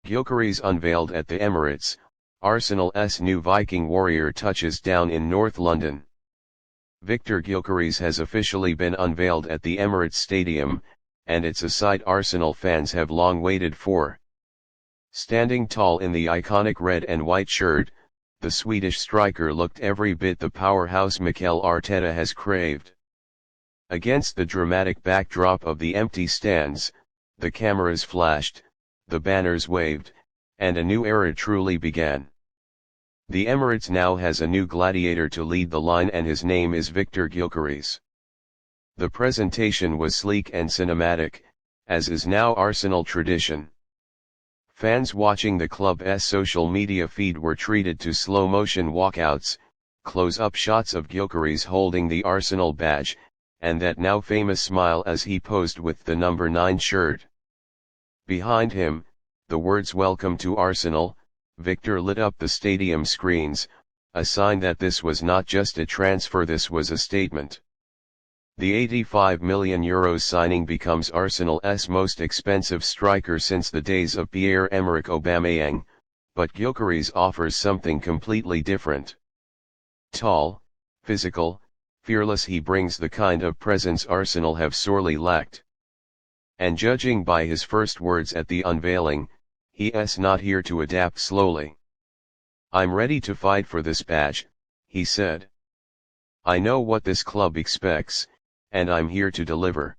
Gyökeres unveiled at the Emirates. Arsenal's new Viking warrior touches down in North London. Viktor Gyökeres has officially been unveiled at the Emirates Stadium, and it's a sight Arsenal fans have long waited for. Standing tall in the iconic red and white shirt, the Swedish striker looked every bit the powerhouse Mikel Arteta has craved. Against the dramatic backdrop of the empty stands, the cameras flashed, the banners waved, and a new era truly began. The Emirates now has a new gladiator to lead the line, and his name is Viktor Gyökeres. The presentation was sleek and cinematic, as is now Arsenal tradition. Fans watching the club's social media feed were treated to slow-motion walkouts, close-up shots of Gyökeres holding the Arsenal badge, and that now famous smile as he posed with the number 9 shirt. Behind him, the words "Welcome to Arsenal," Viktor lit up the stadium screens, a sign that this was not just a transfer, this was a statement. The €85 million signing becomes Arsenal's most expensive striker since the days of Pierre-Emerick Aubameyang, but Gyökeres offers something completely different. Tall, physical, fearless, he brings the kind of presence Arsenal have sorely lacked. And judging by his first words at the unveiling, he's not here to adapt slowly. "I'm ready to fight for this badge," he said. "I know what this club expects, and I'm here to deliver."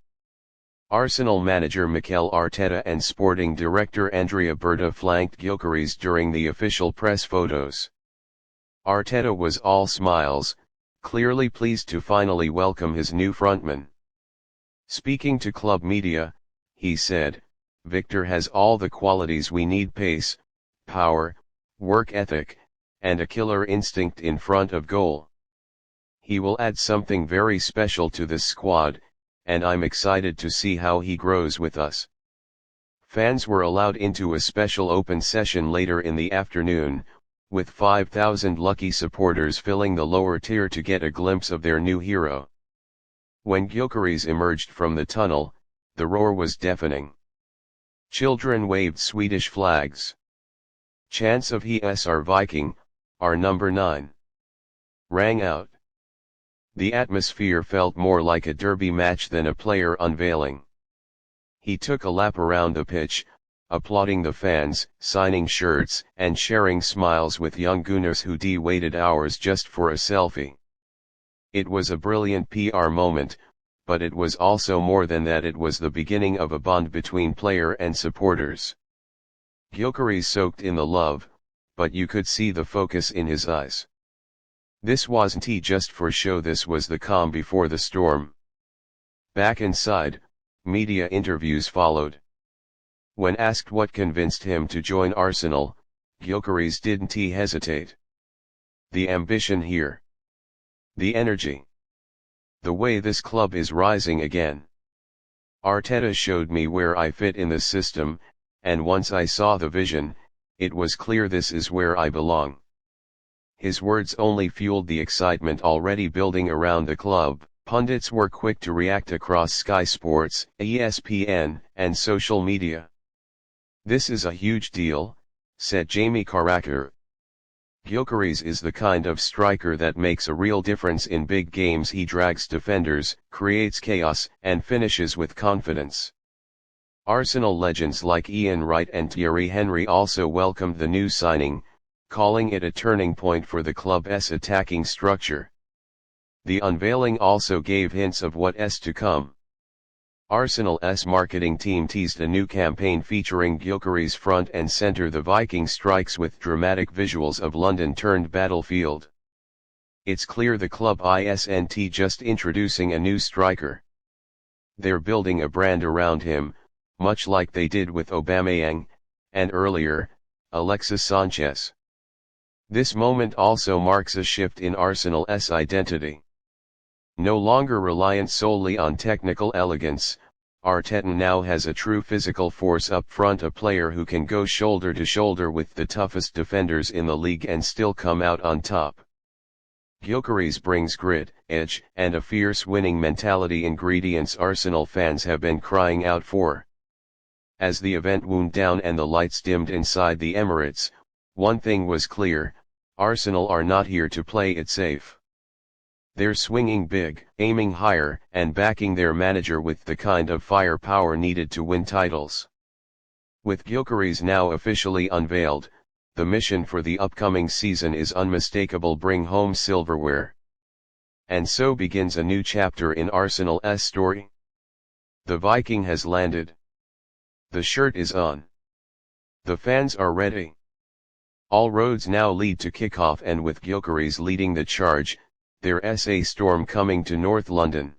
Arsenal manager Mikel Arteta and sporting director Andrea Berta flanked Gyökeres during the official press photos. Arteta was all smiles, clearly pleased to finally welcome his new frontman. Speaking to club media, he said, "Viktor has all the qualities we need: pace, power, work ethic, and a killer instinct in front of goal. He will add something very special to this squad, and I'm excited to see how he grows with us." Fans were allowed into a special open session later in the afternoon, with 5,000 lucky supporters filling the lower tier to get a glimpse of their new hero. When Gyökeres emerged from the tunnel, the roar was deafening. Children waved Swedish flags. Chants of "He's our Viking, our number 9" rang out. The atmosphere felt more like a derby match than a player unveiling. He took a lap around the pitch, applauding the fans, signing shirts, and sharing smiles with young Gunners who waited hours just for a selfie. It was a brilliant PR moment, but it was also more than that. It was the beginning of a bond between player and supporters. Gyökeres soaked in the love, but you could see the focus in his eyes. This wasn't just for show, this was the calm before the storm. Back inside, media interviews followed. When asked what convinced him to join Arsenal, Gyökeres didn't hesitate. "The ambition here. The energy. The way this club is rising again. Arteta showed me where I fit in the system, and once I saw the vision, it was clear this is where I belong." His words only fueled the excitement already building around the club. Pundits were quick to react across Sky Sports, ESPN, and social media. "This is a huge deal," said Jamie Carragher. "Gyökeres is the kind of striker that makes a real difference in big games. He drags defenders, creates chaos, and finishes with confidence." Arsenal legends like Ian Wright and Thierry Henry also welcomed the new signing, calling it a turning point for the club's attacking structure. The unveiling also gave hints of what's to come. Arsenal's marketing team teased a new campaign featuring Gyökeres front and center. The Viking strikes with dramatic visuals of London turned battlefield. It's clear the club isn't just introducing a new striker. They're building a brand around him, much like they did with Aubameyang, and earlier, Alexis Sanchez. This moment also marks a shift in Arsenal's identity. No longer reliant solely on technical elegance, Arteta now has a true physical force up front, a player who can go shoulder to shoulder with the toughest defenders in the league and still come out on top. Gyökeres brings grit, edge, and a fierce winning mentality, ingredients Arsenal fans have been crying out for. As the event wound down and the lights dimmed inside the Emirates, one thing was clear: Arsenal are not here to play it safe. They're swinging big, aiming higher, and backing their manager with the kind of firepower needed to win titles. With Gyökeres now officially unveiled, the mission for the upcoming season is unmistakable: bring home silverware. And so begins a new chapter in Arsenal's story. The Viking has landed. The shirt is on. The fans are ready. All roads now lead to kickoff, and with Gyökeres leading the charge, there's a storm coming to North London.